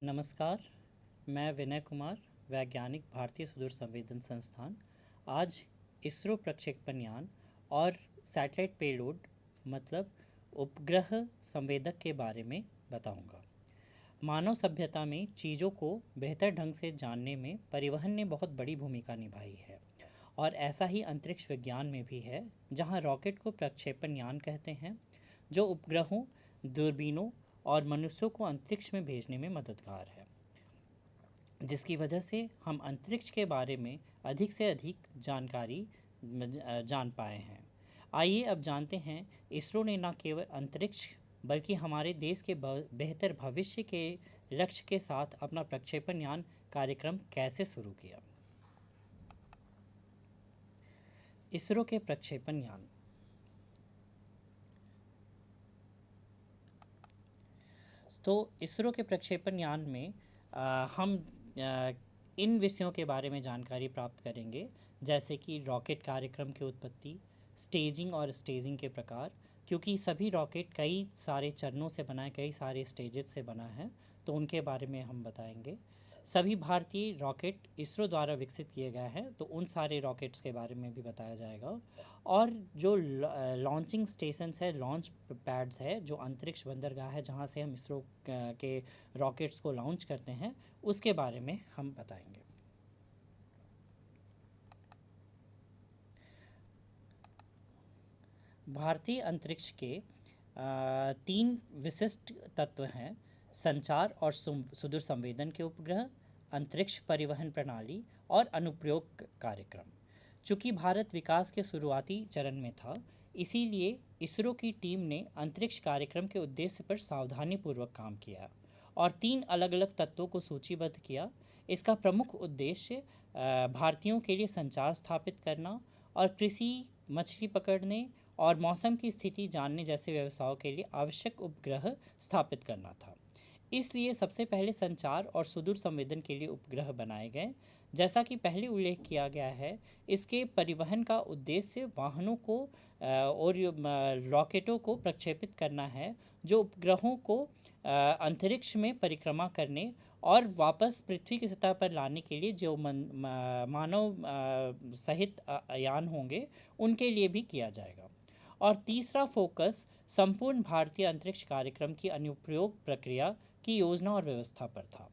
नमस्कार। मैं विनय कुमार, वैज्ञानिक, भारतीय सुदूर संवेदन संस्थान। आज इसरो प्रक्षेपण यान और सैटेलाइट पेलोड मतलब उपग्रह संवेदक के बारे में बताऊंगा। मानव सभ्यता में चीज़ों को बेहतर ढंग से जानने में परिवहन ने बहुत बड़ी भूमिका निभाई है, और ऐसा ही अंतरिक्ष विज्ञान में भी है, जहां रॉकेट को प्रक्षेपण यान कहते हैं, जो उपग्रहों, दूरबीनों और मनुष्यों को अंतरिक्ष में भेजने में मददगार है, जिसकी वजह से हम अंतरिक्ष के बारे में अधिक से अधिक जानकारी जान पाए हैं। आइए अब जानते हैं इसरो ने न केवल अंतरिक्ष बल्कि हमारे देश के बेहतर भविष्य के लक्ष्य के साथ अपना प्रक्षेपण यान कार्यक्रम कैसे शुरू किया। इसरो के प्रक्षेपण यान। तो इसरो के प्रक्षेपण यान में हम इन विषयों के बारे में जानकारी प्राप्त करेंगे, जैसे कि रॉकेट कार्यक्रम की उत्पत्ति, स्टेजिंग और स्टेजिंग के प्रकार, क्योंकि सभी रॉकेट कई सारे चरणों से बना है, कई सारे स्टेजेस से बना है, तो उनके बारे में हम बताएंगे। सभी भारतीय रॉकेट इसरो द्वारा विकसित किए गए हैं, तो उन सारे रॉकेट्स के बारे में भी बताया जाएगा। और जो लॉन्चिंग स्टेशंस है, लॉन्च पैड्स है, जो अंतरिक्ष बंदरगाह है जहां से हम इसरो के रॉकेट्स को लॉन्च करते हैं, उसके बारे में हम बताएंगे। भारतीय अंतरिक्ष के तीन विशिष्ट तत्व हैं: संचार और सुदूर संवेदन के उपग्रह, अंतरिक्ष परिवहन प्रणाली और अनुप्रयोग कार्यक्रम। चूँकि भारत विकास के शुरुआती चरण में था, इसीलिए इसरो की टीम ने अंतरिक्ष कार्यक्रम के उद्देश्य पर सावधानीपूर्वक काम किया और तीन अलग अलग तत्वों को सूचीबद्ध किया। इसका प्रमुख उद्देश्य भारतीयों के लिए संचार स्थापित करना और कृषि, मछली पकड़ने और मौसम की स्थिति जानने जैसे व्यवसायों के लिए आवश्यक उपग्रह स्थापित करना था। इसलिए सबसे पहले संचार और सुदूर संवेदन के लिए उपग्रह बनाए गए। जैसा कि पहले उल्लेख किया गया है, इसके परिवहन का उद्देश्य वाहनों को और रॉकेटों को प्रक्षेपित करना है, जो उपग्रहों को अंतरिक्ष में परिक्रमा करने और वापस पृथ्वी की सतह पर लाने के लिए जो मानव सहित यान होंगे, उनके लिए भी किया जाएगा। और तीसरा फोकस संपूर्ण भारतीय अंतरिक्ष कार्यक्रम की अनुप्रयोग प्रक्रिया की योजना और व्यवस्था पर था।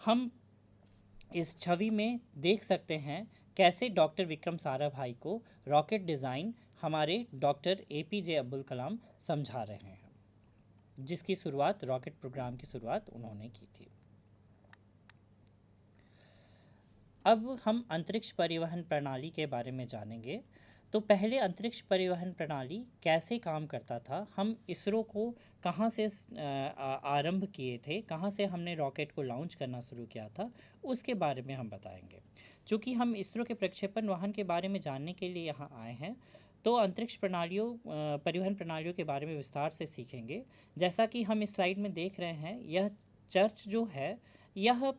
हम इस छवि में देख सकते हैं कैसे डॉक्टर विक्रम साराभाई को रॉकेट डिज़ाइन हमारे डॉक्टर APJ अब्दुल कलाम समझा रहे हैं, जिसकी शुरुआत, रॉकेट प्रोग्राम की शुरुआत उन्होंने की थी। अब हम अंतरिक्ष परिवहन प्रणाली के बारे में जानेंगे। तो पहले अंतरिक्ष परिवहन प्रणाली कैसे काम करता था, हम इसरो को कहाँ से आरंभ किए थे, कहाँ से हमने रॉकेट को लॉन्च करना शुरू किया था, उसके बारे में हम बताएंगे। चूँकि हम इसरो के प्रक्षेपण वाहन के बारे में जानने के लिए यहाँ आए हैं, तो अंतरिक्ष प्रणालियों, परिवहन प्रणालियों के बारे में विस्तार से सीखेंगे। जैसा कि हम इस स्लाइड में देख रहे हैं, यह चर्च जो है, यह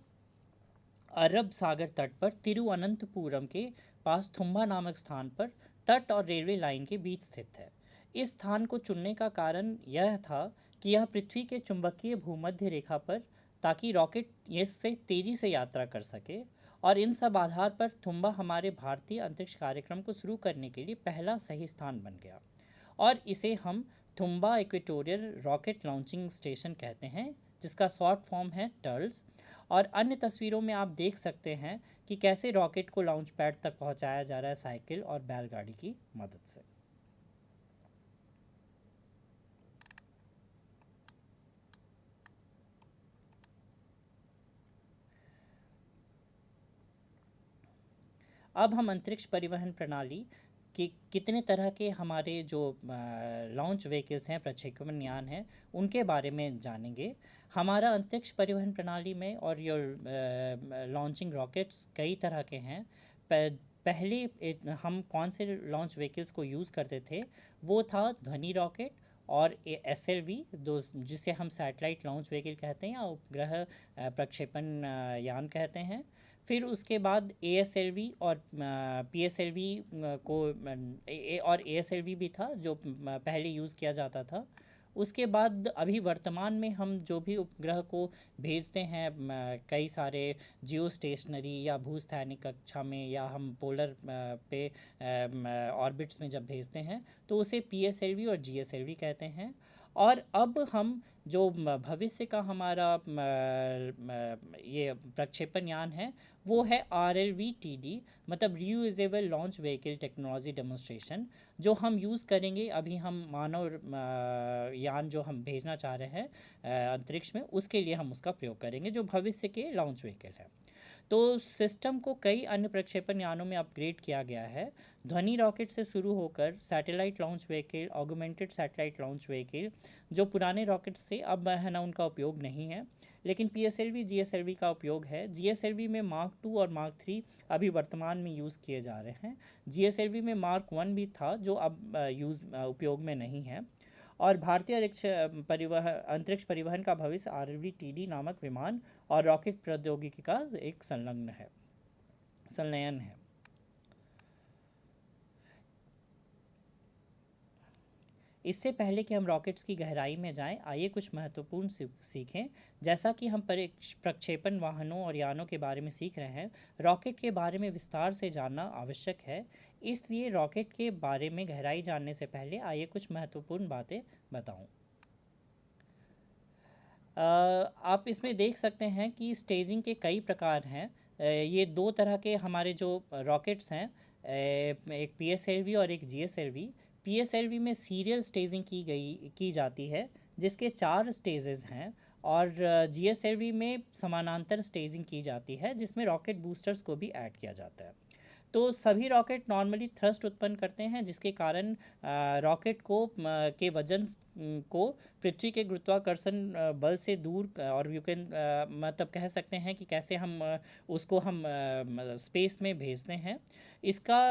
अरब सागर तट पर तिरुवनंतपुरम के पास थुम्बा नामक स्थान पर तट और रेलवे लाइन के बीच स्थित है। इस स्थान को चुनने का कारण यह था कि यह पृथ्वी के चुंबकीय भूमध्य रेखा पर, ताकि रॉकेट इससे तेज़ी से यात्रा कर सके, और इन सब आधार पर थुम्बा हमारे भारतीय अंतरिक्ष कार्यक्रम को शुरू करने के लिए पहला सही स्थान बन गया, और इसे हम Thumba equatorial rocket launching station कहते हैं, जिसका शॉर्ट फॉर्म है टर्ल्स। और अन्य तस्वीरों में आप देख सकते हैं कि कैसे रॉकेट को लॉन्च पैड तक पहुंचाया जा रहा है साइकिल और बैलगाड़ी की मदद से। अब हम अंतरिक्ष परिवहन प्रणाली कि कितने तरह के हमारे जो लॉन्च व्हीकल्स हैं, प्रक्षेपण यान हैं, उनके बारे में जानेंगे। हमारा अंतरिक्ष परिवहन प्रणाली में और योर लॉन्चिंग रॉकेट्स कई तरह के हैं। पहले हम कौन से लॉन्च व्हीकल्स को यूज़ करते थे, वो था ध्वनि रॉकेट और SLV, दो जिसे हम सैटेलाइट लॉन्च व्हीकल कहते हैं या उपग्रह प्रक्षेपण यान कहते हैं। फिर उसके बाद ASLV और PSLV को और ASLV भी था जो पहले यूज़ किया जाता था। उसके बाद अभी वर्तमान में हम जो भी उपग्रह को भेजते हैं कई सारे जियो स्टेशनरी या भूस्थैनिक कक्षा में या हम पोलर पे ऑर्बिट्स में जब भेजते हैं तो उसे PSLV और GSLV कहते हैं। और अब हम जो भविष्य का हमारा ये प्रक्षेपण यान है वो है RLV-TD, मतलब reusable launch vehicle technology demonstration, जो हम यूज़ करेंगे। अभी हम मानव यान जो हम भेजना चाह रहे हैं अंतरिक्ष में, उसके लिए हम उसका प्रयोग करेंगे, जो भविष्य के लॉन्च व्हीकल है। तो सिस्टम को कई अन्य प्रक्षेपण यानों में अपग्रेड किया गया है। ध्वनि रॉकेट से शुरू होकर satellite launch vehicle, augmented satellite launch vehicle, जो पुराने रॉकेट से अब है ना उनका उपयोग नहीं है, लेकिन PSLV GSLV का उपयोग है। GSLV में मार्क 2 और मार्क 3 अभी वर्तमान में यूज़ किए जा रहे हैं। GSLV में मार्क 1 भी था जो अब उपयोग में नहीं है। और भारतीय अंतरिक्ष परिवहन का भविष्य RLV-TD नामक विमान और रॉकेट प्रौद्योगिकी का एक संलयन है। इससे पहले कि हम रॉकेट्स की गहराई में जाएं, आइए कुछ महत्वपूर्ण सीखें। जैसा कि हम प्रक्षेपण वाहनों और यानों के बारे में सीख रहे हैं, रॉकेट के बारे में विस्तार से जानना आवश्यक है। इसलिए रॉकेट के बारे में गहराई जानने से पहले आइए कुछ महत्वपूर्ण बातें बताऊं। आप इसमें देख सकते हैं कि स्टेजिंग के कई प्रकार हैं। ये दो तरह के हमारे जो रॉकेट्स हैं, एक PSLV और एक GSLV। PSLV में सीरियल स्टेजिंग की जाती है, जिसके 4 स्टेजेस हैं। और GSLV में समानांतर स्टेजिंग की जाती है, जिसमें रॉकेट बूस्टर्स को भी ऐड किया जाता है। तो सभी रॉकेट नॉर्मली थ्रस्ट उत्पन्न करते हैं, जिसके कारण रॉकेट को के वजन को पृथ्वी के गुरुत्वाकर्षण बल से दूर, और यू कैन मतलब कह सकते हैं कि कैसे हम उसको हम स्पेस में भेजते हैं। इसका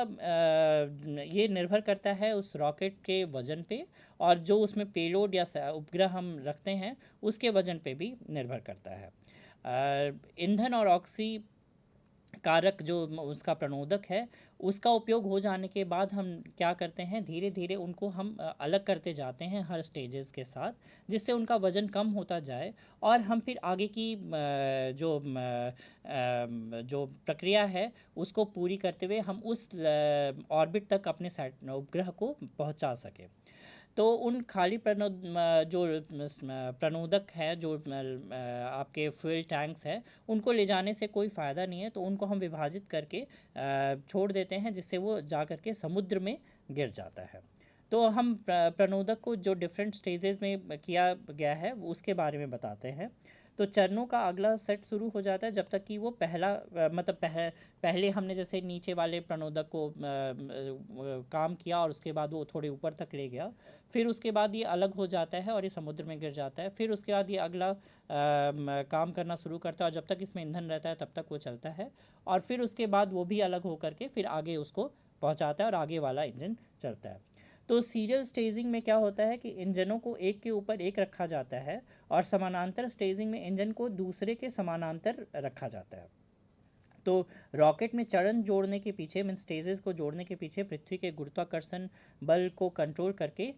ये निर्भर करता है उस रॉकेट के वजन पे, और जो उसमें पेलोड या उपग्रह हम रखते हैं उसके वजन पे भी निर्भर करता है। ईंधन और ऑक्सी कारक जो उसका प्रणोदक है, उसका उपयोग हो जाने के बाद हम क्या करते हैं, धीरे धीरे उनको हम अलग करते जाते हैं हर स्टेजेस के साथ, जिससे उनका वज़न कम होता जाए। और हम फिर आगे की जो प्रक्रिया है उसको पूरी करते हुए हम उस ऑर्बिट तक अपने उपग्रह को पहुंचा सकें। तो उन खाली जो प्रणोदक है, जो आपके फ्यूल टैंक्स हैं, उनको ले जाने से कोई फ़ायदा नहीं है। तो उनको हम विभाजित करके छोड़ देते हैं, जिससे वो जा कर के समुद्र में गिर जाता है। तो हम प्रणोदक को जो डिफरेंट स्टेजेस में किया गया है उसके बारे में बताते हैं। तो चरणों का अगला सेट शुरू हो जाता है जब तक कि वो मतलब पहले हमने जैसे नीचे वाले प्रणोदक को काम किया और उसके बाद वो थोड़े ऊपर तक ले गया, फिर उसके बाद ये अलग हो जाता है और ये समुद्र में गिर जाता है। फिर उसके बाद ये अगला काम करना शुरू करता है, और जब तक इसमें ईंधन रहता है तब तक वो चलता है। और फिर उसके बाद वो भी अलग हो करके फिर आगे उसको पहुंचाता है और आगे वाला इंजन चलता है। तो सीरियल स्टेजिंग में क्या होता है कि इंजनों को एक के ऊपर एक रखा जाता है, और समानांतर स्टेजिंग में इंजन को दूसरे के समानांतर रखा जाता है। तो रॉकेट में चरण जोड़ने के पीछे, मीन स्टेजेस को जोड़ने के पीछे पृथ्वी के गुरुत्वाकर्षण बल को कंट्रोल करके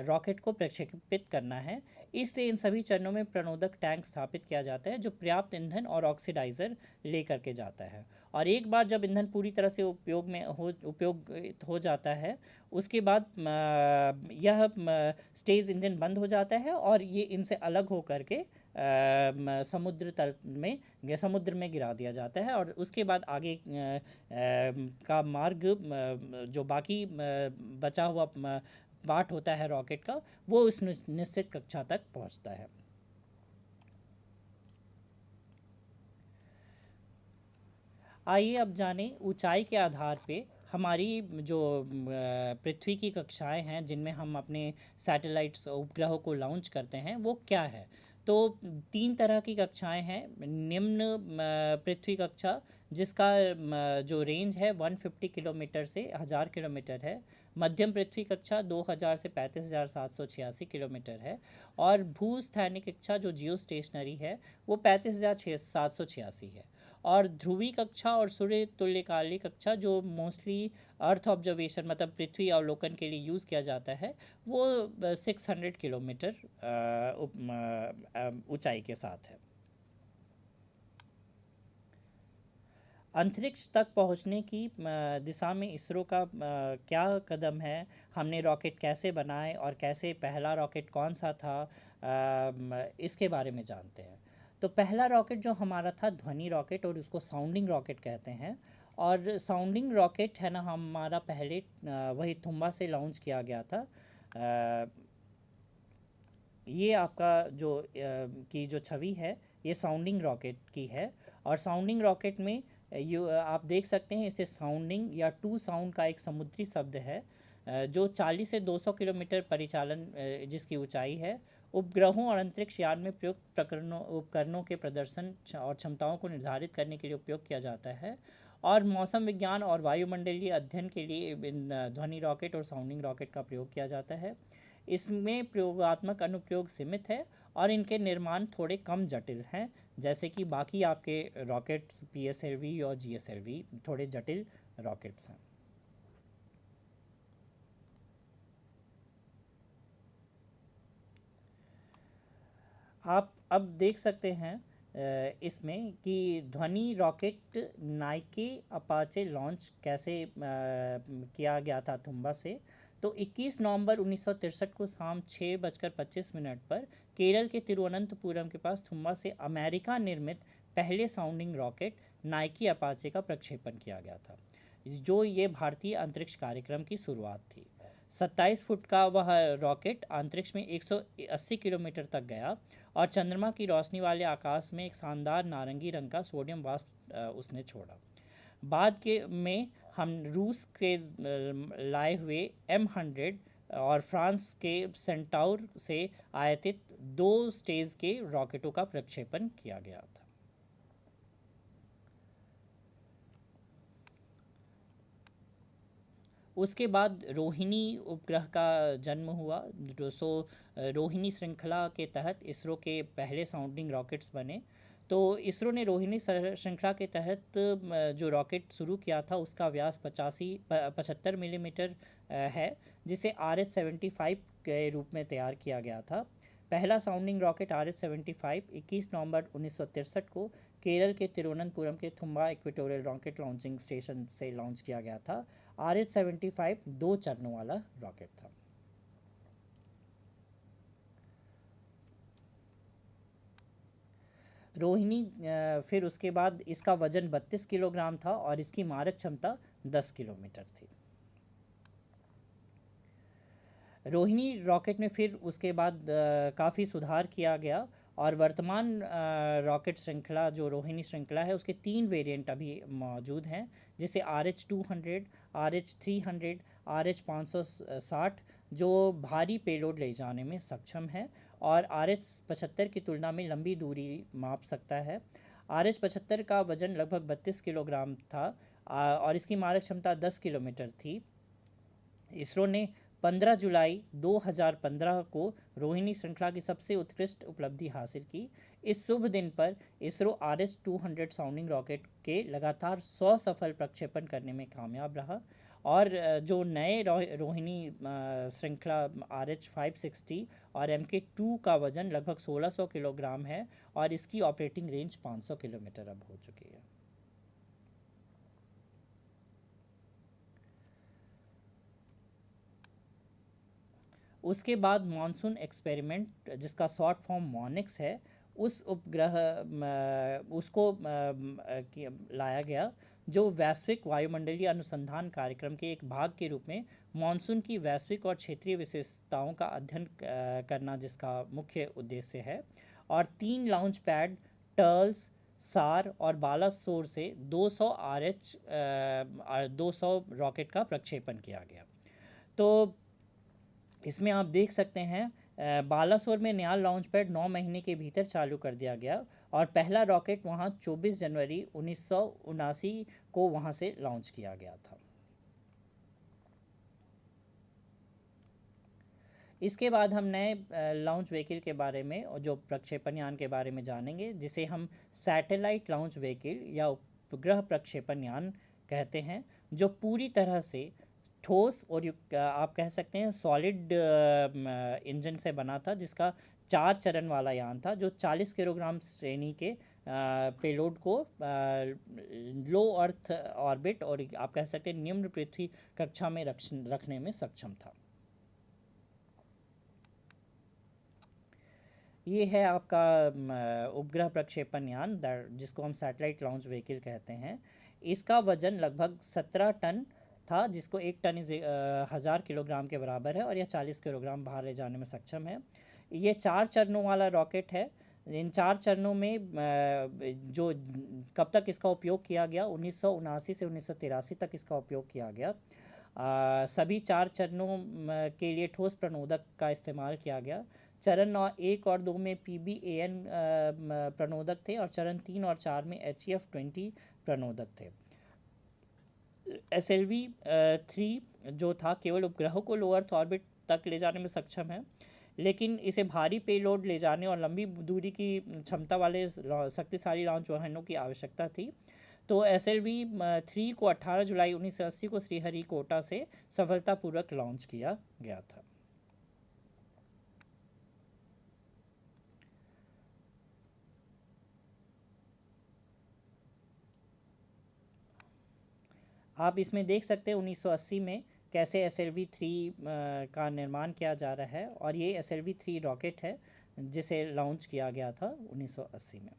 रॉकेट को प्रक्षेपित करना है। इसलिए इन सभी चरणों में प्रणोदक टैंक स्थापित किया जाता है, जो पर्याप्त ईंधन और ऑक्सीडाइज़र ले करके जाता है। और एक बार जब ईंधन पूरी तरह से उपयोग हो जाता है, उसके बाद यह स्टेज इंजन बंद हो जाता है और ये इनसे अलग हो करके समुद्र में गिरा दिया जाता है। और उसके बाद आगे का मार्ग, जो बाकी बचा हुआ पार्ट होता है रॉकेट का, वो उस निश्चित कक्षा तक पहुंचता है। आइए अब जानें ऊंचाई के आधार पे हमारी जो पृथ्वी की कक्षाएं हैं जिनमें हम अपने सैटेलाइट्स उपग्रहों को लॉन्च करते हैं, वो क्या है। तो 3 तरह की कक्षाएं हैं। निम्न पृथ्वी कक्षा, जिसका जो रेंज है 150 किलोमीटर से 1000 किलोमीटर है। मध्यम पृथ्वी कक्षा 2000 से 35,786 किलोमीटर है। और भूस्थैनिक कक्षा जो जियो स्टेशनरी है वो 35,786 है। और ध्रुवी कक्षा और सूर्य तुल्यकालिक कक्षा जो मोस्टली अर्थ ऑब्जर्वेशन मतलब पृथ्वी अवलोकन के लिए यूज़ किया जाता है वो 600 किलोमीटर ऊंचाई के साथ है। अंतरिक्ष तक पहुंचने की दिशा में इसरो का क्या कदम है, हमने रॉकेट कैसे बनाए और कैसे पहला रॉकेट कौन सा था, इसके बारे में जानते हैं। तो पहला रॉकेट जो हमारा था ध्वनि रॉकेट और उसको साउंडिंग रॉकेट कहते हैं। और साउंडिंग रॉकेट है ना हमारा पहले वही तुम्बा से लॉन्च किया गया था। ये आपका जो की जो छवि है ये साउंडिंग रॉकेट की है। और साउंडिंग रॉकेट में आप देख सकते हैं इसे साउंडिंग या टू साउंड का एक समुद्री शब्द है जो 40 से 200 किलोमीटर परिचालन जिसकी ऊंचाई है। उपग्रहों और अंतरिक्ष यान में प्रयुक्त उपकरणों के प्रदर्शन और क्षमताओं को निर्धारित करने के लिए उपयोग किया जाता है। और मौसम विज्ञान और वायुमंडलीय अध्ययन के लिए इन ध्वनि रॉकेट और साउंडिंग रॉकेट का प्रयोग किया जाता है। इसमें प्रयोगात्मक अनुप्रयोग सीमित है और इनके निर्माण थोड़े कम जटिल हैं, जैसे कि बाकी आपके रॉकेट्स PSLV और GSLV थोड़े जटिल रॉकेट्स हैं। आप अब देख सकते हैं इसमें कि ध्वनि रॉकेट नाइके अपाचे लॉन्च कैसे किया गया था तुम्बा से। तो 21 नवंबर 1963 को शाम 6:25 पर केरल के तिरुवनंतपुरम के पास तुम्बा से अमेरिका निर्मित पहले साउंडिंग रॉकेट नाइकी अपाचे का प्रक्षेपण किया गया था, जो ये भारतीय अंतरिक्ष कार्यक्रम की शुरुआत थी। 27 फुट का वह रॉकेट अंतरिक्ष में 180 किलोमीटर तक गया और चंद्रमा की रोशनी वाले आकाश में एक शानदार नारंगी रंग का सोडियम वाष्प उसने छोड़ा। बाद के में हम रूस के लाए हुए M100 और फ्रांस के सेंटाउर से आयातित 2 स्टेज के रॉकेटों का प्रक्षेपण किया गया था। उसके बाद रोहिणी उपग्रह का जन्म हुआ। रोहिणी श्रृंखला के तहत इसरो के पहले साउंडिंग रॉकेट्स बने। तो इसरो ने रोहिणी श्रृंखला के तहत जो रॉकेट शुरू किया था उसका व्यास 75 मिलीमीटर है, जिसे RH-75 के रूप में तैयार किया गया था। पहला साउंडिंग रॉकेट RH-75 21 नवंबर 1963 को केरल के तिरुवनंतपुरम के Thumba equatorial rocket launching station से लॉन्च किया गया था। RH-75 2 चरणों वाला रॉकेट था। रोहिणी फिर उसके बाद इसका वजन 32 किलोग्राम था और इसकी मारक क्षमता 10 किलोमीटर थी। रोहिणी रॉकेट में फिर उसके बाद काफ़ी सुधार किया गया और वर्तमान रॉकेट श्रृंखला जो रोहिणी श्रृंखला है उसके 3 वेरिएंट अभी मौजूद हैं, जैसे RH-200, RH-300, RH-560 जो भारी पेलोड ले जाने में सक्षम है और RH-75 की तुलना में लंबी दूरी माप सकता है। RH-75 का वजन लगभग 32 किलोग्राम था और इसकी मारक क्षमता 10 किलोमीटर थी। इसरो ने 15 जुलाई 2015 को रोहिणी श्रृंखला की सबसे उत्कृष्ट उपलब्धि हासिल की। इस शुभ दिन पर इसरो RH-200 साउंडिंग रॉकेट के लगातार 100 सफल प्रक्षेपण करने में कामयाब रहा और जो नए रोहिणी श्रृंखला RH-560 और MK2 का वजन लगभग 1600 किलोग्राम है और इसकी ऑपरेटिंग रेंज 500 किलोमीटर अब हो चुकी है। उसके बाद मॉनसून एक्सपेरिमेंट जिसका शॉर्ट फॉर्म मॉनिक्स है उस उपग्रह उसको लाया गया, जो वैश्विक वायुमंडलीय अनुसंधान कार्यक्रम के एक भाग के रूप में मॉनसून की वैश्विक और क्षेत्रीय विशेषताओं का अध्ययन करना जिसका मुख्य उद्देश्य है। और 3 लॉन्च पैड टर्ल्स, सार और बालासोर से 200 रॉकेट का प्रक्षेपण किया गया। तो इसमें आप देख सकते हैं बालासोर में नया लॉन्च पैड 9 महीने के भीतर चालू कर दिया गया और पहला रॉकेट वहां 24 जनवरी 1979 को वहां से लॉन्च किया गया था। इसके बाद हम नए लॉन्च व्हीकल के बारे में और जो प्रक्षेपण यान के बारे में जानेंगे, जिसे हम सैटेलाइट लॉन्च व्हीकल या उपग्रह प्रक्षेपण यान कहते हैं, जो पूरी तरह से ठोस और आप कह सकते हैं सॉलिड इंजन से बना था, जिसका 4 चरण वाला यान था, जो 40 किलोग्राम श्रेणी के पेलोड को लो अर्थ ऑर्बिट और आप कह सकते हैं निम्न पृथ्वी कक्षा में रखने में सक्षम था। ये है आपका उपग्रह प्रक्षेपण यान, जिसको हम सैटेलाइट लॉन्च व्हीकल कहते हैं। इसका वजन लगभग 17 टन था, जिसको 1 टन 1000 किलोग्राम के बराबर है, और यह 40 किलोग्राम बाहर ले जाने में सक्षम है। ये 4 चरणों वाला रॉकेट है। इन 4 चरणों में जो कब तक इसका उपयोग किया गया, 1979 से 1983 तक इसका उपयोग किया गया। सभी 4 चरणों के लिए ठोस प्रणोदक का इस्तेमाल किया गया। चरण 1 और 2 में PBAN प्रणोदक थे, और चरण 3 और 4 में HEF-20 प्रणोदक थे। SLV 3 जो था, केवल उपग्रहों को लो अर्थ ऑर्बिट तक ले जाने में सक्षम है, लेकिन इसे भारी पेलोड ले जाने और लंबी दूरी की क्षमता वाले शक्तिशाली लॉन्च वाहनों की आवश्यकता थी। तो SLV 3 को 18 जुलाई 1980 को श्रीहरिकोटा से सफलतापूर्वक लॉन्च किया गया था। आप इसमें देख सकते हैं 1980 में कैसे SLV 3 का निर्माण किया जा रहा है, और ये SLV 3 रॉकेट है जिसे लॉन्च किया गया था 1980 में।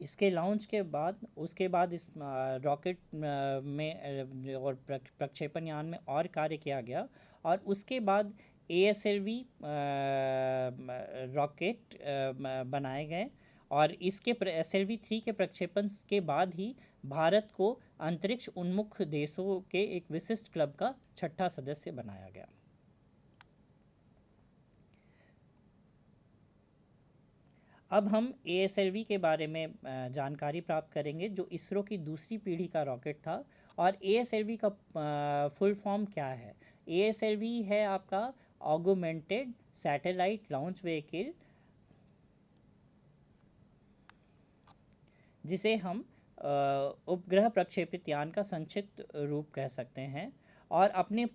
इसके लॉन्च के बाद उसके बाद इस रॉकेट में और प्रक्षेपण यान में और कार्य किया गया, और उसके बाद ASLV रॉकेट बनाए गए, और इसके SLV 3 के प्रक्षेपण के बाद ही भारत को अंतरिक्ष उन्मुख देशों के एक विशिष्ट क्लब का 6ठा सदस्य बनाया गया। अब हम ASLV के बारे में जानकारी प्राप्त करेंगे, जो इसरो की दूसरी पीढ़ी का रॉकेट था। और ASLV का फुल फॉर्म क्या है? ASLV है आपका ऑगमेंटेड सैटेलाइट लॉन्च व्हीकल, जिसे हम उपग्रह प्रक्षेपित यान का संक्षिप्त रूप कह सकते हैं। और अपने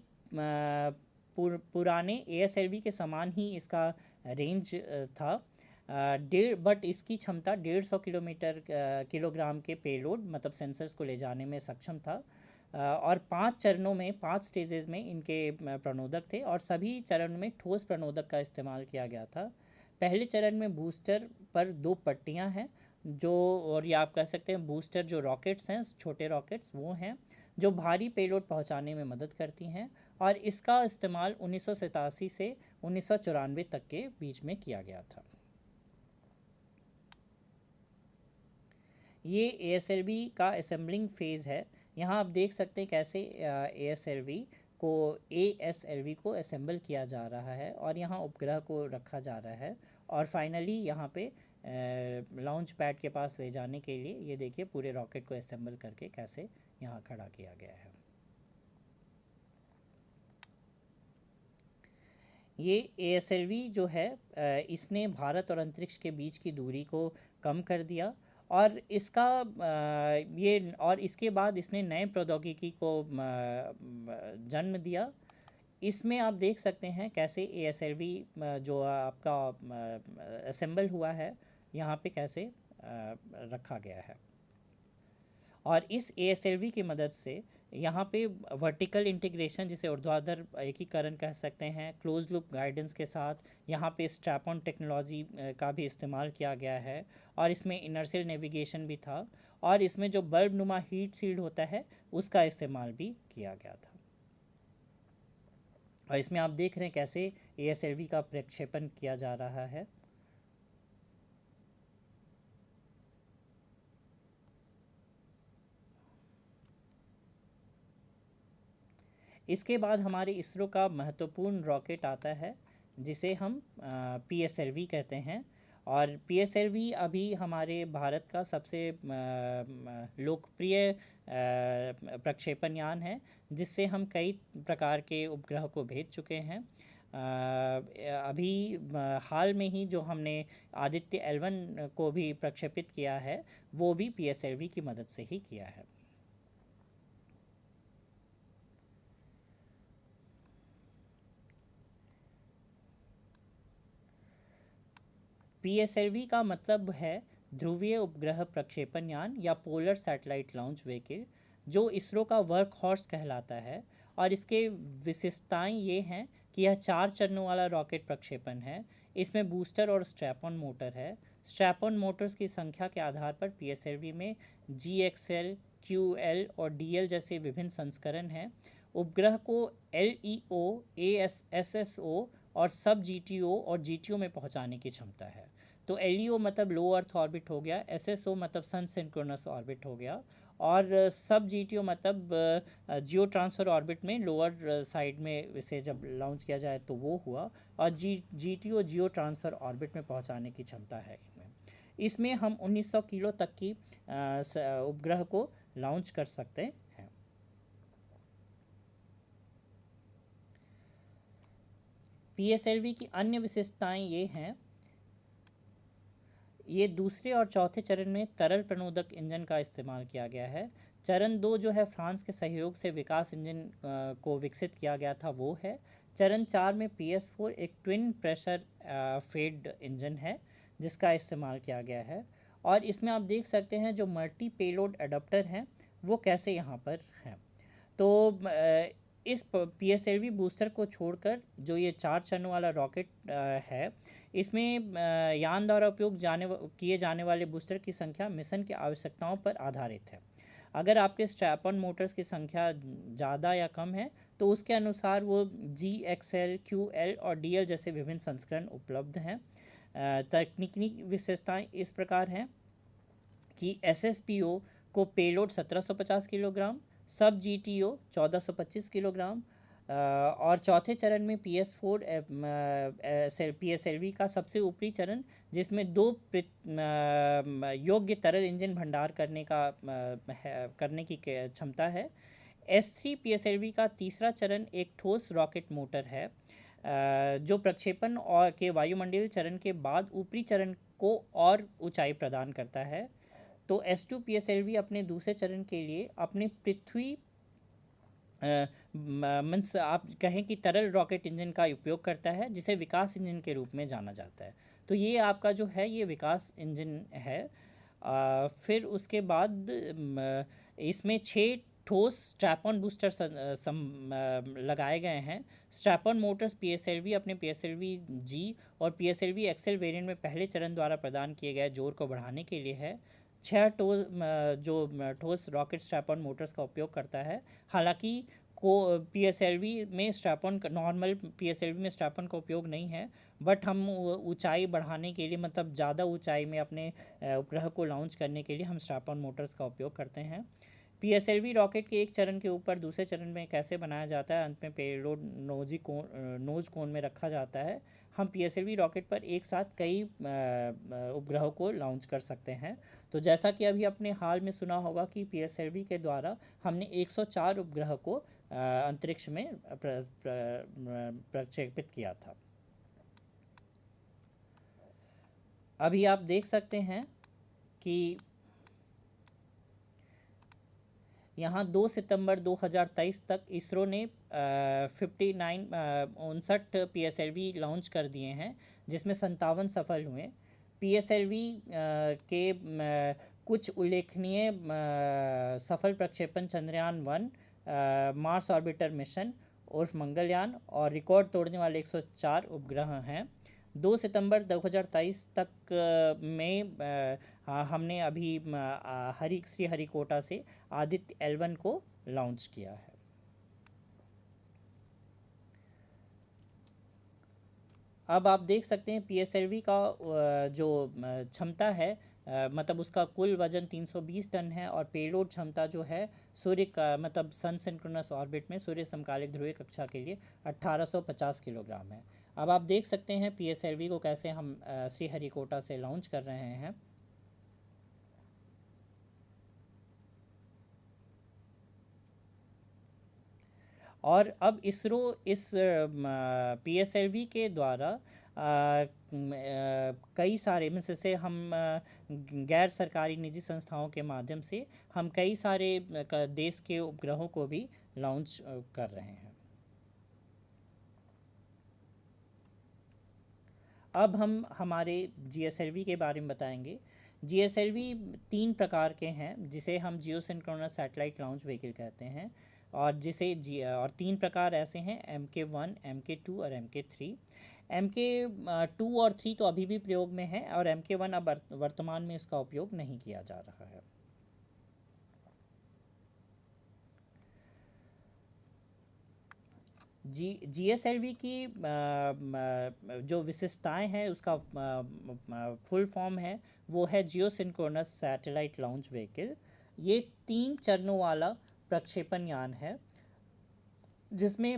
पुराने ASLV के समान ही इसका रेंज था। बट इसकी क्षमता 150 किलोग्राम के पेलोड मतलब सेंसर्स को ले जाने में सक्षम था। और 5 चरणों में 5 स्टेजेस में इनके प्रणोदक थे, और सभी चरण में ठोस प्रणोदक का इस्तेमाल किया गया था। पहले चरण में बूस्टर पर 2 पट्टियां हैं, जो और ये आप कह सकते हैं बूस्टर जो रॉकेट्स हैं, छोटे रॉकेट्स वो हैं जो भारी पेलोड पहुंचाने में मदद करती हैं, और इसका इस्तेमाल 1987 से 1994 तक के बीच में किया गया था। ये ASLV का असेंबलिंग फेज़ है। यहाँ आप देख सकते हैं कैसे ASLV को असेंबल किया जा रहा है, और यहाँ उपग्रह को रखा जा रहा है, और फाइनली यहाँ पे लॉन्च पैड के पास ले जाने के लिए ये देखिए पूरे रॉकेट को असेंबल करके कैसे यहाँ खड़ा किया गया है। ये ASLV जो है इसने भारत और अंतरिक्ष के बीच की दूरी को कम कर दिया, और इसका और इसके बाद इसने नए प्रौद्योगिकी को जन्म दिया। इसमें आप देख सकते हैं कैसे ASLV जो आपका असेंबल हुआ है यहाँ पे कैसे रखा गया है। और इस ASLV की मदद से यहाँ पे वर्टिकल इंटीग्रेशन, जिसे ऊर्ध्वाधर एकीकरण कह सकते हैं, क्लोज लूप गाइडेंस के साथ यहाँ पे स्ट्रैप ऑन टेक्नोलॉजी का भी इस्तेमाल किया गया है, और इसमें इनर्शियल नेविगेशन भी था, और इसमें जो बल्ब नुमा हीट शील्ड होता है उसका इस्तेमाल भी किया गया था। और इसमें आप देख रहे हैं कैसे ASLV का प्रक्षेपण किया जा रहा है। इसके बाद हमारे इसरो का महत्वपूर्ण रॉकेट आता है, जिसे हम PSLV कहते हैं, और पीएसएलवी अभी हमारे भारत का सबसे लोकप्रिय प्रक्षेपण यान है, जिससे हम कई प्रकार के उपग्रह को भेज चुके हैं। अभी हाल में ही जो हमने आदित्य L1 को भी प्रक्षेपित किया है, वो भी पीएसएलवी की मदद से ही किया है। पीएसएलवी का मतलब है ध्रुवीय उपग्रह प्रक्षेपण यान या पोलर सैटेलाइट लॉन्च व्हीकल, जो इसरो का वर्क हॉर्स कहलाता है। और इसके विशेषताएं ये हैं कि यह 4 चरणों वाला रॉकेट प्रक्षेपण है। इसमें बूस्टर और स्ट्रैप ऑन मोटर है। स्ट्रैप ऑन मोटर्स की संख्या के आधार पर पीएसएलवी में GXL, QL और DL जैसे विभिन्न संस्करण हैं। उपग्रह को LEO, SSO और सब GTO और GTO में पहुंचाने की क्षमता है। तो LEO मतलब लो अर्थ ऑर्बिट हो गया, SSO मतलब सन सिंक्रोनस ऑर्बिट हो गया, और सब GTO मतलब जियो ट्रांसफ़र ऑर्बिट में लोअर साइड में इसे जब लॉन्च किया जाए तो वो हुआ। और GTO जियो ट्रांसफ़र ऑर्बिट में पहुंचाने की क्षमता है इसमें हम 1900 किलो तक की उपग्रह को लॉन्च कर सकते हैं। पीएसएलवी की अन्य विशेषताएं ये हैं, ये दूसरे और चौथे चरण में तरल प्रणोदक इंजन का इस्तेमाल किया गया है। चरण 2 जो है फ्रांस के सहयोग से विकास इंजन को विकसित किया गया था, वो है। चरण 4 में PS4 एक ट्विन प्रेशर फेड इंजन है जिसका इस्तेमाल किया गया है। और इसमें आप देख सकते हैं जो मल्टी पेलोड एडाप्टर हैं वो कैसे यहाँ पर हैं। तो इस पीएसएलवी बूस्टर को छोड़कर जो ये 4 चरणों वाला रॉकेट है, इसमें यान द्वारा उपयोग किए जाने वाले बूस्टर की संख्या मिशन की आवश्यकताओं पर आधारित है। अगर आपके स्ट्रैप ऑन मोटर्स की संख्या ज़्यादा या कम है तो उसके अनुसार वो GXL, QL और DL जैसे विभिन्न संस्करण उपलब्ध हैं। तकनीकी विशेषताएं इस प्रकार हैं कि SSPO को पेलोड 1750 किलोग्राम, सब GTO 1425 किलोग्राम, और चौथे चरण में PS4 पीएसएलवी का सबसे ऊपरी चरण जिसमें 2 योग्य तरल इंजन भंडार करने की क्षमता है। S3 पीएसएलवी का तीसरा चरण एक ठोस रॉकेट मोटर है जो प्रक्षेपण और के वायुमंडलीय चरण के बाद ऊपरी चरण को और ऊंचाई प्रदान करता है। तो S2 पीएसएलवी अपने दूसरे चरण के लिए अपने पृथ्वी मीन्स आप कहें कि तरल रॉकेट इंजन का उपयोग करता है, जिसे विकास इंजन के रूप में जाना जाता है। तो ये आपका जो है ये विकास इंजन है। फिर उसके बाद इसमें 6 ठोस स्ट्रैप ऑन बूस्टर लगाए गए हैं। स्ट्रैप ऑन मोटर्स पीएसएलवी अपने पीएसएलवी G और पीएसएलवी XL वेरिएंट में पहले चरण द्वारा प्रदान किए गए जोर को बढ़ाने के लिए है। 6 ठोस रॉकेट स्ट्रैप ऑन मोटर्स का उपयोग करता है। हालांकि को पीएसएलवी में स्ट्रैप ऑन नॉर्मल पीएसएलवी में स्ट्रैप ऑन का उपयोग नहीं है, बट हम ऊंचाई बढ़ाने के लिए मतलब ज़्यादा ऊंचाई में अपने उपग्रह को लॉन्च करने के लिए हम स्ट्रैप ऑन मोटर्स का उपयोग करते हैं। पीएसएलवी रॉकेट के एक चरण के ऊपर दूसरे चरण में कैसे बनाया जाता है, अंत में पेलोड नोज कोन में रखा जाता है। हम पीएसएलवी रॉकेट पर एक साथ कई उपग्रहों को लॉन्च कर सकते हैं। तो जैसा कि अभी अपने हाल में सुना होगा कि पीएसएलवी के द्वारा हमने 104 उपग्रह को अंतरिक्ष में प्रक्षेपित किया था। अभी आप देख सकते हैं कि यहाँ 2 सितंबर 2023 तक इसरो ने 59 पीएसएलवी लॉन्च कर दिए हैं, जिसमें 57 सफल हुए। पीएसएलवी के कुछ उल्लेखनीय सफल प्रक्षेपण चंद्रयान 1, मार्स ऑर्बिटर मिशन उर्फ मंगलयान और रिकॉर्ड तोड़ने वाले 104 उपग्रह हैं। 2 सितंबर 2023 तक में हमने अभी श्रीहरिकोटा से आदित्य L1 को लॉन्च किया है। अब आप देख सकते हैं पीएसएलवी का जो क्षमता है, मतलब उसका कुल वजन 320 टन है और पेलोड क्षमता जो है सूर्य का मतलब सन सिंक्रोनस ऑर्बिट में सूर्य समकालिक ध्रुवीय कक्षा के लिए 1850 किलोग्राम है। अब आप देख सकते हैं PSLV को कैसे हम श्रीहरिकोटा से लॉन्च कर रहे हैं। और अब इसरो इस PSLV के द्वारा कई सारे में से हम गैर सरकारी निजी संस्थाओं के माध्यम से हम कई सारे देश के उपग्रहों को भी लॉन्च कर रहे हैं। अब हम हमारे GSLV के बारे में बताएंगे। GSLV 3 प्रकार के हैं, जिसे हम जियो सिंक्रोनस सैटेलाइट लॉन्च व्हीकल कहते हैं। और और 3 प्रकार ऐसे हैं, MK1, MK2 और MK3। MK2 और 3 तो अभी भी प्रयोग में है, और MK1 अब वर्तमान में इसका उपयोग नहीं किया जा रहा है। GSLV की जो विशेषताएं हैं, उसका फुल फॉर्म है, वो है जियो सिंक्रोनस सैटेलाइट लॉन्च व्हीकल। ये 3 चरणों वाला प्रक्षेपण यान है, जिसमें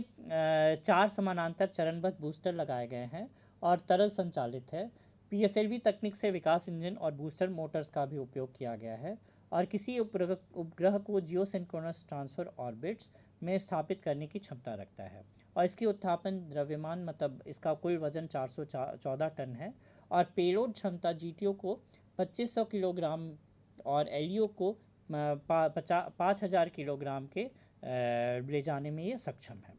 4 समानांतर चरणबद्ध बूस्टर लगाए गए हैं और तरल संचालित है। PSLV तकनीक से विकास इंजन और बूस्टर मोटर्स का भी उपयोग किया गया है, और किसी उपग्रह को जियो सिंक्रोनस ट्रांसफर ऑर्बिट्स में स्थापित करने की क्षमता रखता है। और इसकी उत्थापन द्रव्यमान, मतलब इसका कुल वजन 414 टन है, और पेलोड क्षमता GTO को 2500 किलोग्राम और LEO को 5000 किलोग्राम के ले जाने में ये सक्षम है।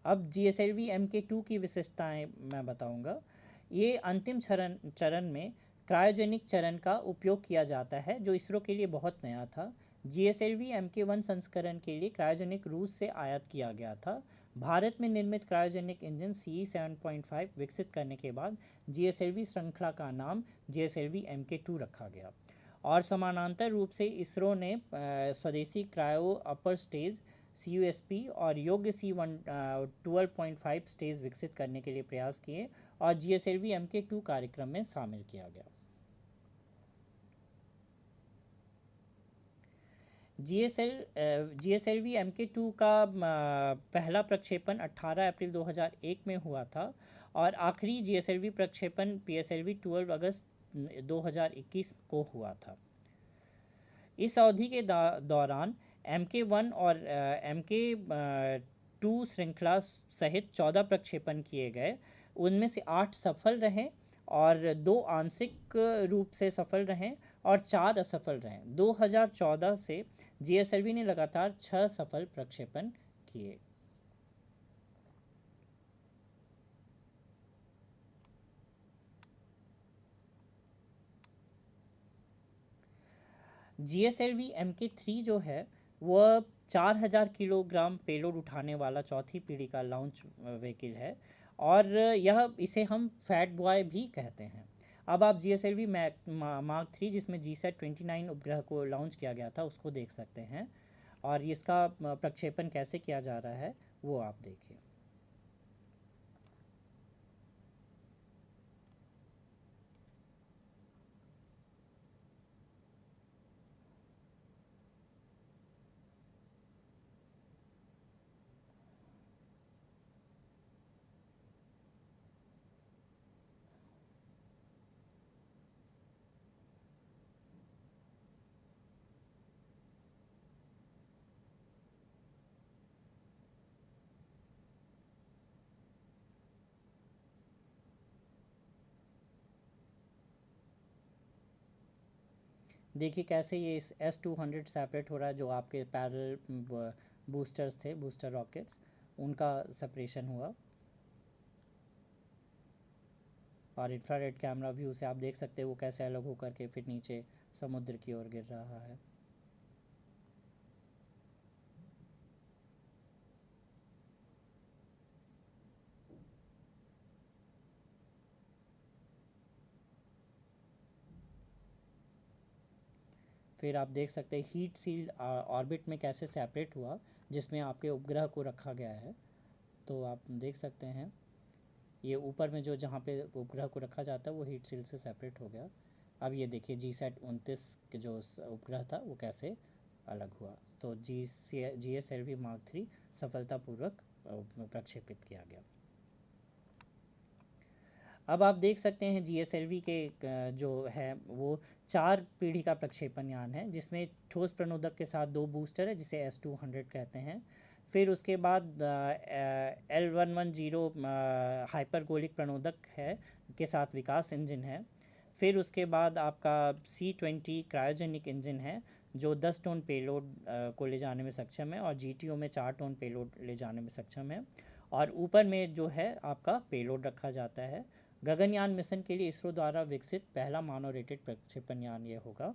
अब GSLV MK2 की विशेषताएं मैं बताऊंगा। ये अंतिम चरण में क्रायोजेनिक चरण का उपयोग किया जाता है, जो इसरो के लिए बहुत नया था। GSLV MK1 संस्करण के लिए क्रायोजेनिक रूस से आयात किया गया था। भारत में निर्मित क्रायोजेनिक इंजन CE 7.5 विकसित करने के बाद GSLV श्रृंखला का नाम GSLV MK2 रखा गया। और समानांतर रूप से इसरो ने स्वदेशी क्रायो अपर स्टेज CUSP और योग्य C1 12.5 स्टेज विकसित करने के लिए प्रयास किए, और GSLV MK2 कार्यक्रम में शामिल किया गया। GSLV MK2 का पहला प्रक्षेपण 18 अप्रैल 2001 में हुआ था, और आखिरी GSLV प्रक्षेपण PSLV 12 अगस्त 2021 को हुआ था। इस अवधि के दौरान MK1 और MK2 श्रृंखला सहित 14 प्रक्षेपण किए गए। उनमें से 8 सफल रहे, और 2 आंशिक रूप से सफल रहे, और 4 असफल रहे। 2014 से GSLV ने लगातार 6 सफल प्रक्षेपण किए। GSLV MK3 जो है वह 4000 किलोग्राम पेलोड उठाने वाला चौथी पीढ़ी का लॉन्च व्हीकल है, और इसे हम फैट बॉय भी कहते हैं। अब आप GSLV मार्क 3, जिसमें GSAT 29 उपग्रह को लॉन्च किया गया था, उसको देख सकते हैं, और इसका प्रक्षेपण कैसे किया जा रहा है वो आप देखिए। देखिए कैसे ये इस S200 सेपरेट हो रहा है, जो आपके पैरेलल बूस्टर्स थे, बूस्टर रॉकेट्स, उनका सेपरेशन हुआ। और इंफ्रारेड कैमरा व्यू से आप देख सकते हैं वो कैसे अलग होकर के फिर नीचे समुद्र की ओर गिर रहा है। फिर आप देख सकते हैं हीट सील्ड ऑर्बिट में कैसे सेपरेट हुआ, जिसमें आपके उपग्रह को रखा गया है। तो आप देख सकते हैं ये ऊपर में जो जहाँ पे उपग्रह को रखा जाता है वो हीट सील्ड से सेपरेट हो गया। अब ये देखिए GSAT 29 के जो उपग्रह था वो कैसे अलग हुआ। तो GSLV मार्क 3 सफलतापूर्वक प्रक्षेपित किया गया। अब आप देख सकते हैं GSLV के जो है वो 4 पीढ़ी का प्रक्षेपण यान है, जिसमें ठोस प्रणोदक के साथ 2 बूस्टर है जिसे S-200 कहते हैं। फिर उसके बाद L-110 हाइपरगोलिक प्रणोदक है के साथ विकास इंजन है। फिर उसके बाद आपका C-20 क्रायोजेनिक इंजन है जो 10 टन पेलोड को ले जाने में सक्षम है, और GTO में 4 टन पेलोड ले जाने में सक्षम है। और ऊपर में जो है आपका पेलोड रखा जाता है। गगनयान मिशन के लिए इसरो द्वारा विकसित पहला मानव रेटेड प्रक्षेपण यान ये होगा।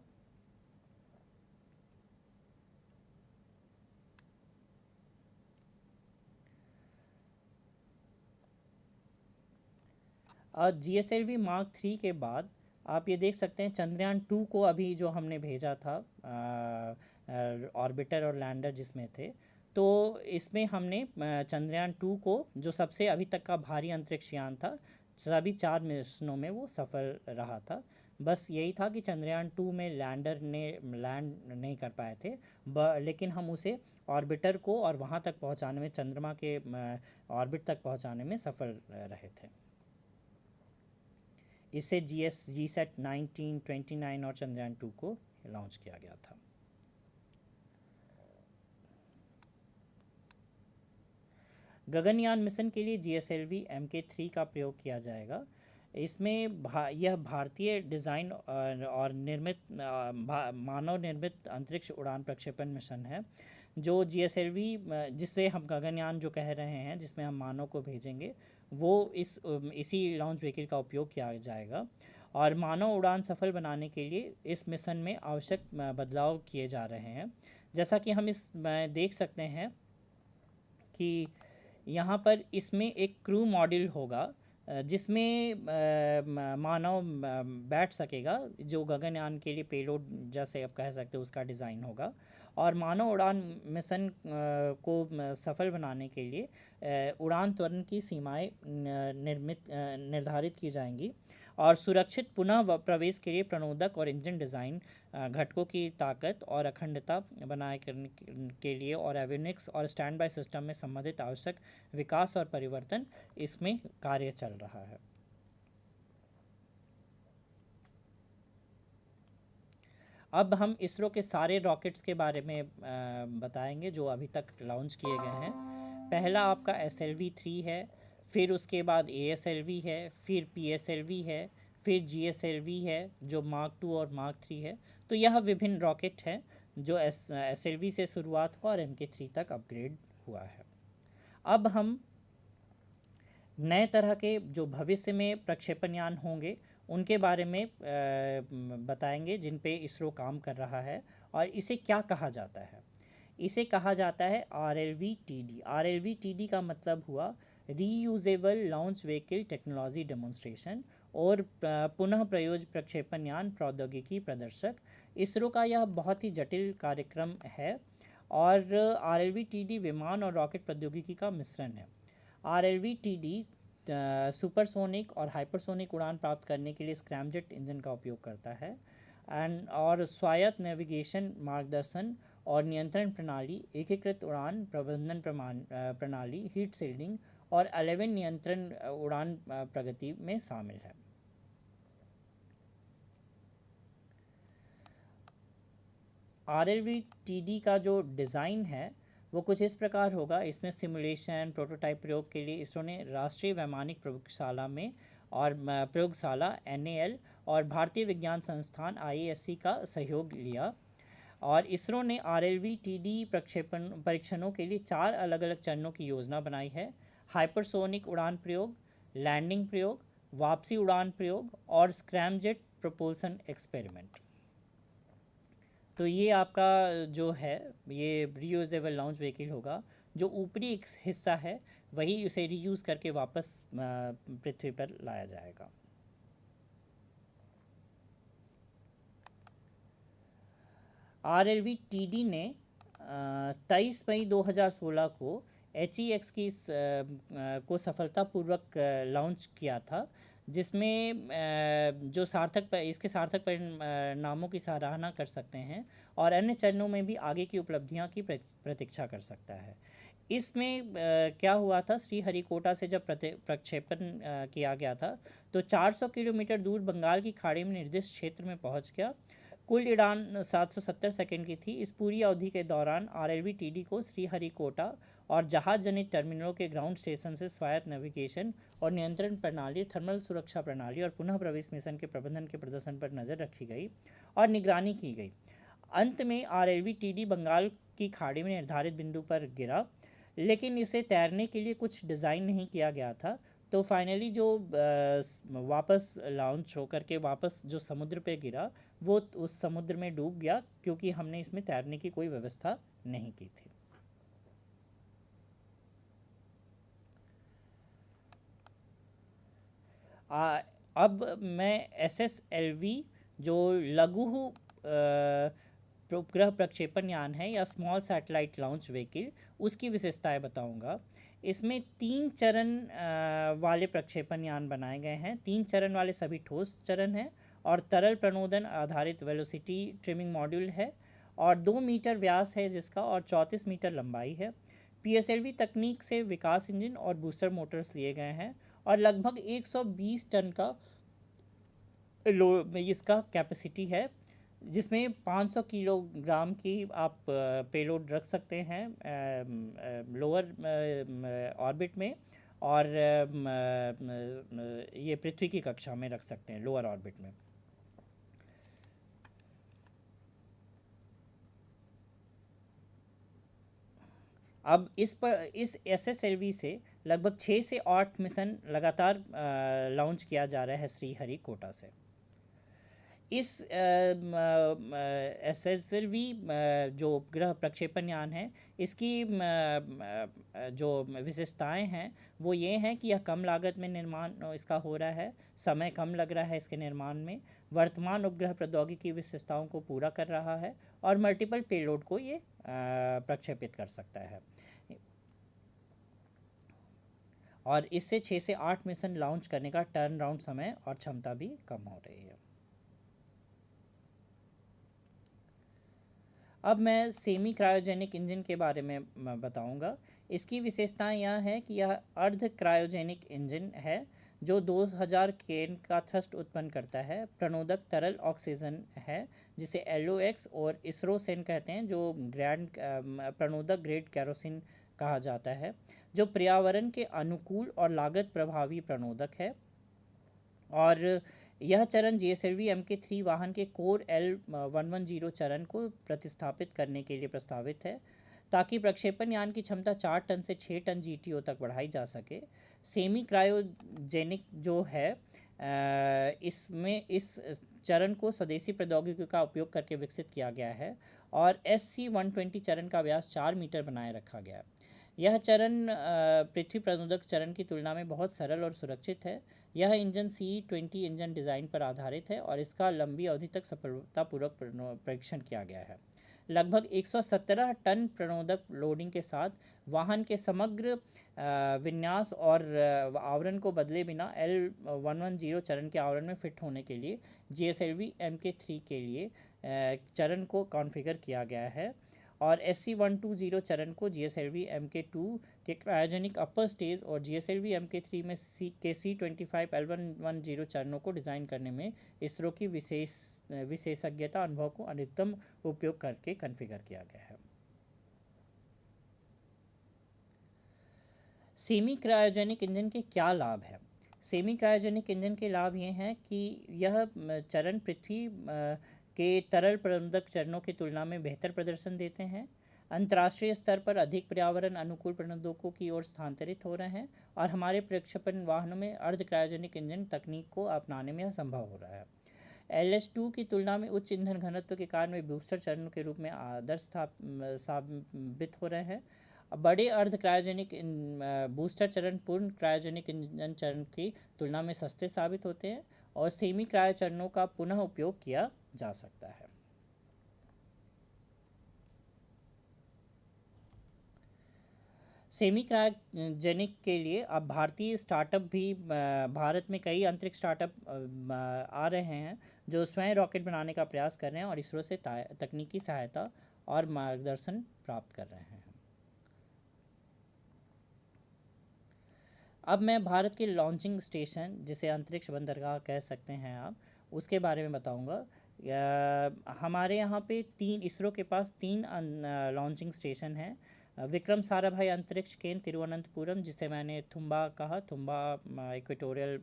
और GSLV मार्क 3 के बाद आप ये देख सकते हैं चंद्रयान 2 को अभी जो हमने भेजा था ऑर्बिटर और लैंडर जिसमें थे, तो इसमें हमने चंद्रयान 2 को, जो सबसे अभी तक का भारी अंतरिक्ष यान था, सभी 4 मिशनों में वो सफल रहा था। बस यही था कि चंद्रयान 2 में लैंडर ने लैंड नहीं कर पाए थे, लेकिन हम उसे ऑर्बिटर को और वहाँ तक पहुँचाने में, चंद्रमा के ऑर्बिट तक पहुँचाने में सफल रहे थे। इससे GSAT 19, 29 और चंद्रयान 2 को लॉन्च किया गया था। गगनयान मिशन के लिए GSLV Mk3 का प्रयोग किया जाएगा। इसमें यह भारतीय डिज़ाइन और निर्मित मानव निर्मित अंतरिक्ष उड़ान प्रक्षेपण मिशन है, जो GSLV जिससे हम गगनयान जो कह रहे हैं, जिसमें हम मानव को भेजेंगे, वो इसी लॉन्च व्हीकल का उपयोग किया जाएगा। और मानव उड़ान सफल बनाने के लिए इस मिशन में आवश्यक बदलाव किए जा रहे हैं। जैसा कि हम देख सकते हैं कि यहाँ पर इसमें एक क्रू मॉड्यूल होगा जिसमें मानव बैठ सकेगा, जो गगनयान के लिए पेलोड जैसे आप कह सकते हो उसका डिज़ाइन होगा। और मानव उड़ान मिशन को सफल बनाने के लिए उड़ान त्वरण की सीमाएं निर्धारित की जाएंगी, और सुरक्षित पुनः प्रवेश के लिए प्रणोदक और इंजन डिज़ाइन घटकों की ताकत और अखंडता बनाए करने के लिए और एवियोनिक्स और स्टैंड बाय सिस्टम में संबंधित आवश्यक विकास और परिवर्तन इसमें कार्य चल रहा है। अब हम इसरो के सारे रॉकेट्स के बारे में बताएंगे जो अभी तक लॉन्च किए गए हैं। पहला आपका SLV-3 है, फिर उसके बाद ASLV है, फिर PSLV है, फिर GSLV है जो मार्क 2 और मार्क 3 है। तो यह विभिन्न रॉकेट हैं जो SLV से शुरुआत हुआ और Mk3 तक अपग्रेड हुआ है। अब हम नए तरह के जो भविष्य में प्रक्षेपण यान होंगे उनके बारे में बताएंगे, जिन पे इसरो काम कर रहा है। और इसे क्या कहा जाता है? इसे कहा जाता है RLV-TD। RLV-TD का मतलब हुआ reusable launch vehicle technology demonstration और पुनः प्रयोज्य प्रक्षेपण यान प्रौद्योगिकी प्रदर्शक। इसरो का यह बहुत ही जटिल कार्यक्रम है और RLV-TD विमान और रॉकेट प्रौद्योगिकी का मिश्रण है। RLV-TD सुपरसोनिक और हाइपरसोनिक उड़ान प्राप्त करने के लिए स्क्रैमजेट इंजन का उपयोग करता है और स्वायत्त नेविगेशन, मार्गदर्शन और नियंत्रण प्रणाली, एकीकृत उड़ान प्रबंधन प्रणाली, हीट शील्डिंग और 11 नियंत्रण उड़ान प्रगति में शामिल है। RLV-TD का जो डिज़ाइन है वो कुछ इस प्रकार होगा। इसमें सिमुलेशन प्रोटोटाइप प्रयोग के लिए इसरो ने राष्ट्रीय वैमानिक प्रयोगशाला में और प्रयोगशाला NAL और भारतीय विज्ञान संस्थान IASC का सहयोग लिया। और इसरो ने RLV-TD प्रक्षेपण परीक्षणों के लिए 4 अलग अलग चरणों की योजना बनाई है: हाइपरसोनिक उड़ान प्रयोग, लैंडिंग प्रयोग, वापसी उड़ान प्रयोग और स्क्रैमजेट प्रोपल्शन एक्सपेरिमेंट। तो ये आपका जो है ये रीयूजेबल लॉन्च व्हीकल होगा। जो ऊपरी हिस्सा है वही उसे रीयूज़ करके वापस पृथ्वी पर लाया जाएगा। RLV-TD ने 23 मई 2016 को HEX की को सफलतापूर्वक लॉन्च किया था, जिसमें जो इसके सार्थक परिणामों की सराहना कर सकते हैं और अन्य चरणों में भी आगे की उपलब्धियां की प्रतीक्षा कर सकता है। इसमें क्या हुआ था, श्रीहरिकोटा से जब प्रक्षेपण किया गया था तो 400 किलोमीटर दूर बंगाल की खाड़ी में निर्दिष्ट क्षेत्र में पहुंच गया। कुल उड़ान 770 सेकंड की थी। इस पूरी अवधि के दौरान RLV-TD को श्रीहरिकोटा और जहाज जनित टर्मिनलों के ग्राउंड स्टेशन से स्वायत्त नेविगेशन और नियंत्रण प्रणाली, थर्मल सुरक्षा प्रणाली और पुनः प्रवेश मिशन के प्रबंधन के प्रदर्शन पर नज़र रखी गई और निगरानी की गई। अंत में RLV-TD बंगाल की खाड़ी में निर्धारित बिंदु पर गिरा, लेकिन इसे तैरने के लिए कुछ डिज़ाइन नहीं किया गया था। तो फाइनली जो वापस लॉन्च होकर के वापस जो समुद्र पे गिरा वो उस समुद्र में डूब गया, क्योंकि हमने इसमें तैरने की कोई व्यवस्था नहीं की थी। अब मैं SSLV जो लघु उपग्रह प्रक्षेपण यान है या स्मॉल सैटेलाइट लॉन्च व्हीकल, उसकी विशेषताएं बताऊंगा। इसमें 3 चरण वाले प्रक्षेपण यान बनाए गए हैं। 3 चरण वाले सभी ठोस चरण हैं और तरल प्रणोदन आधारित वेलोसिटी ट्रिमिंग मॉड्यूल है और 2 मीटर व्यास है जिसका और 34 मीटर लंबाई है। PSLV तकनीक से विकास इंजन और बूस्टर मोटर्स लिए गए हैं और लगभग 120 टन का इसका कैपेसिटी है, जिसमें 500 किलोग्राम की आप पेलोड रख सकते हैं लोअर ऑर्बिट में, और ये पृथ्वी की कक्षा में रख सकते हैं लोअर ऑर्बिट में। अब इस SSLV से लगभग 6 से 8 मिशन लगातार लॉन्च किया जा रहा है श्रीहरिकोटा से। इस SSLV जो उपग्रह प्रक्षेपण यान है, इसकी जो विशेषताएं हैं वो ये हैं कि यह कम लागत में निर्माण इसका हो रहा है, समय कम लग रहा है इसके निर्माण में, वर्तमान उपग्रह प्रौद्योगिकी की विशेषताओं को पूरा कर रहा है और मल्टीपल पेलोड को ये प्रक्षेपित कर सकता है। और इससे 6 से 8 मिशन लॉन्च करने का टर्न राउंड समय और क्षमता भी कम हो रही है। अब मैं सेमी क्रायोजेनिक इंजन के बारे में बताऊंगा। इसकी विशेषताएं यह है कि यह अर्ध क्रायोजेनिक इंजन है जो 2000 केन का थ्रस्ट उत्पन्न करता है। प्रणोदक तरल ऑक्सीजन है जिसे LOX और इसरोसेन कहते हैं, जो प्रणोदक ग्रेड कैरोसिन कहा जाता है, जो पर्यावरण के अनुकूल और लागत प्रभावी प्रणोदक है। और यह चरण GSLV Mk3 वाहन के कोर L110 चरण को प्रतिस्थापित करने के लिए प्रस्तावित है, ताकि प्रक्षेपण यान की क्षमता 4 टन से 6 टन GTO तक बढ़ाई जा सके। सेमी क्रायोजेनिक जो है इसमें इस चरण को स्वदेशी प्रौद्योगिकी का उपयोग करके विकसित किया गया है और SC-120 चरण का व्यास 4 मीटर बनाए रखा गया। यह चरण पृथ्वी प्रणोदक चरण की तुलना में बहुत सरल और सुरक्षित है। यह इंजन CE-20 इंजन डिज़ाइन पर आधारित है और इसका लंबी अवधि तक सफलतापूर्वक परीक्षण किया गया है। लगभग 117 टन प्रणोदक लोडिंग के साथ वाहन के समग्र विन्यास और आवरण को बदले बिना L110 चरण के आवरण में फिट होने के लिए GSLV Mk3 के लिए चरण को कॉन्फ़िगर किया गया है और SC-120 चरण को GSLV Mk2 के क्रायोजेनिक अपर स्टेज और GSLV Mk3 में C-25 L110 चरणों को डिज़ाइन करने में इसरो की विशेषज्ञता अनुभव को अधिकतम उपयोग करके कॉन्फ़िगर किया गया है। सेमी क्रायोजेनिक इंजन के क्या लाभ हैं? सेमी क्रायोजेनिक इंजन के लाभ ये हैं कि यह चरण पृथ्वी के तरल प्रणोदक चरणों की तुलना में बेहतर प्रदर्शन देते हैं, अंतर्राष्ट्रीय स्तर पर अधिक पर्यावरण अनुकूल प्रणोदकों की ओर स्थानांतरित हो रहे हैं और हमारे प्रक्षेपण वाहनों में अर्ध क्रायोजेनिक इंजन तकनीक को अपनाने में यह संभव हो रहा है। LH2 की तुलना में उच्च ईंधन घनत्व के कारण वे बूस्टर चरणों के रूप में आदर्श साबित हो रहे हैं। बड़े अर्ध क्रायोजेनिक बूस्टर चरण पूर्ण क्रायोजेनिक इंजन चरण की तुलना में सस्ते साबित होते हैं और सेमी क्रायो चरणों का पुनः उपयोग किया जा सकता है। सेमी क्रायोजेनिक के लिए अब भारतीय स्टार्टअप भी भारत में कई अंतरिक्ष स्टार्टअप आ रहे हैं जो स्वयं रॉकेट बनाने का प्रयास कर रहे हैं और इसरो से तकनीकी सहायता और मार्गदर्शन प्राप्त कर रहे हैं। अब मैं भारत के लॉन्चिंग स्टेशन, जिसे अंतरिक्ष बंदरगाह कह सकते हैं आप, उसके बारे में बताऊंगा। हमारे यहाँ पे इसरो के पास तीन लॉन्चिंग स्टेशन हैं। विक्रम साराभाई अंतरिक्ष केंद्र तिरुवनंतपुरम, जिसे मैंने थुम्बा कहा, थुम्बा इक्वेटोरियल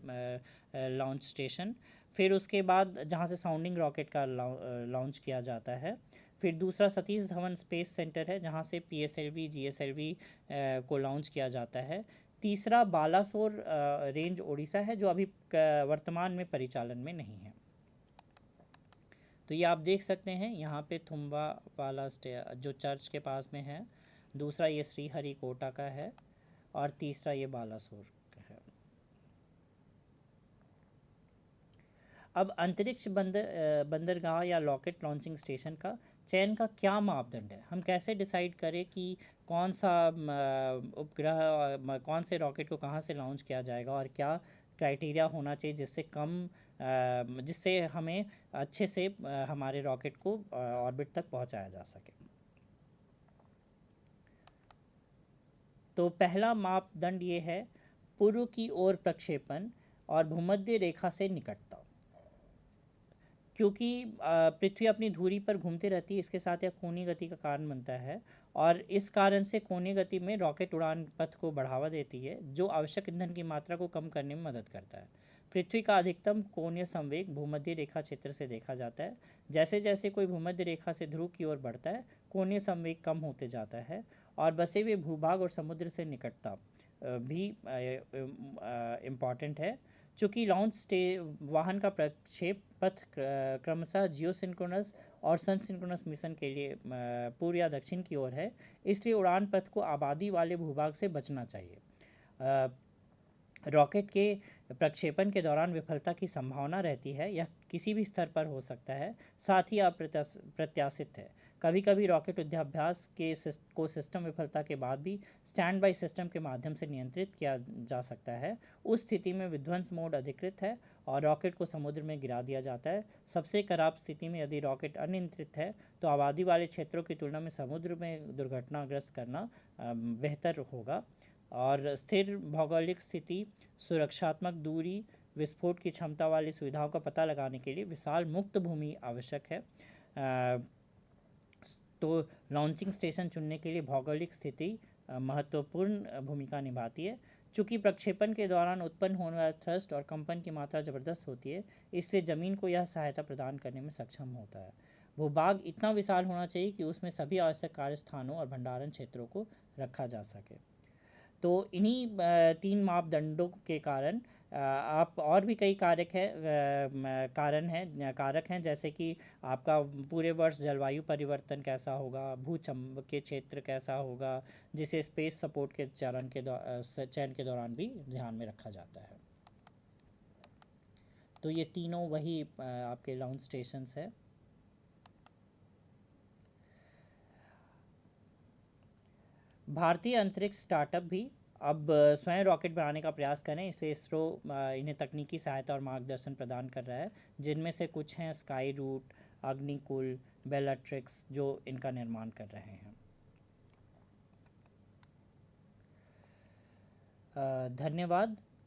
लॉन्च स्टेशन। फिर उसके बाद जहाँ से साउंडिंग रॉकेट का लॉन्च किया जाता है। फिर दूसरा सतीश धवन स्पेस सेंटर है, जहाँ से PSLV GSLV को लॉन्च किया जाता है। तीसरा बालासोर रेंज ओडिशा है, जो अभी वर्तमान में परिचालन में नहीं है। तो ये आप देख सकते हैं यहाँ पे थुम्बा वाला जो चर्च के पास में है, दूसरा ये श्रीहरिकोटा का है और तीसरा ये बालासोर का है। अब अंतरिक्ष बंदरगाह या रॉकेट लॉन्चिंग स्टेशन का चयन का क्या मापदंड है? हम कैसे डिसाइड करें कि कौन सा उपग्रह, कौन से रॉकेट को कहाँ से लॉन्च किया जाएगा और क्या क्राइटेरिया होना चाहिए जिससे हमें अच्छे से हमारे रॉकेट को ऑर्बिट तक पहुंचाया जा सके। तो पहला मापदंड ये है पूर्व की ओर प्रक्षेपण और भूमध्य रेखा से निकटता। क्योंकि पृथ्वी अपनी धुरी पर घूमती रहती है, इसके साथ यह कोणीय गति का कारण बनता है और इस कारण से कोणीय गति में रॉकेट उड़ान पथ को बढ़ावा देती है, जो आवश्यक ईंधन की मात्रा को कम करने में मदद करता है। पृथ्वी का अधिकतम कोणीय संवेग भूमध्य रेखा क्षेत्र से देखा जाता है। जैसे जैसे कोई भूमध्य रेखा से ध्रुव की ओर बढ़ता है, कोणीय संवेग कम होते जाता है और बसे हुए भूभाग और समुद्र से निकटता भी इम्पॉर्टेंट है। चूँकि लॉन्च वाहन का प्रक्षेप पथ क्रमशः जियोसिंक्रोनस और सन सिंक्रोनस मिशन के लिए पूर्व या दक्षिण की ओर है, इसलिए उड़ान पथ को आबादी वाले भूभाग से बचना चाहिए। रॉकेट के प्रक्षेपण के दौरान विफलता की संभावना रहती है, यह किसी भी स्तर पर हो सकता है, साथ ही अप्रत्याशित है। कभी कभी रॉकेट युद्धाभ्यास को सिस्टम विफलता के बाद भी स्टैंड बाई सिस्टम के माध्यम से नियंत्रित किया जा सकता है। उस स्थिति में विध्वंस मोड अधिकृत है और रॉकेट को समुद्र में गिरा दिया जाता है। सबसे खराब स्थिति में यदि रॉकेट अनियंत्रित है तो आबादी वाले क्षेत्रों की तुलना में समुद्र में दुर्घटनाग्रस्त करना बेहतर होगा। और स्थिर भौगोलिक स्थिति, सुरक्षात्मक दूरी, विस्फोट की क्षमता वाली सुविधाओं का पता लगाने के लिए विशाल मुक्त भूमि आवश्यक है। तो लॉन्चिंग स्टेशन चुनने के लिए भौगोलिक स्थिति महत्वपूर्ण भूमिका निभाती है। चूँकि प्रक्षेपण के दौरान उत्पन्न होने वाला थ्रस्ट और कंपन की मात्रा ज़बरदस्त होती है, इसलिए ज़मीन को यह सहायता प्रदान करने में सक्षम होता है। भूभाग इतना विशाल होना चाहिए कि उसमें सभी आवश्यक कार्य स्थानों और भंडारण क्षेत्रों को रखा जा सके। तो इन्हीं तीन मापदंडों के कारण आप और भी कई कारक हैं, जैसे कि आपका पूरे वर्ष जलवायु परिवर्तन कैसा होगा, भूचुंबकीय क्षेत्र कैसा होगा, जिसे स्पेस सपोर्ट के चयन के दौरान भी ध्यान में रखा जाता है। तो ये तीनों वही आपके लॉन्च स्टेशंस है। भारतीय अंतरिक्ष स्टार्टअप भी अब स्वयं रॉकेट बनाने का प्रयास करें, इसलिए इसरो इन्हें तकनीकी सहायता और मार्गदर्शन प्रदान कर रहा है, जिनमें से कुछ हैं स्काई रूट, अग्निकुल, बेलाट्रिक्स, जो इनका निर्माण कर रहे हैं। धन्यवाद।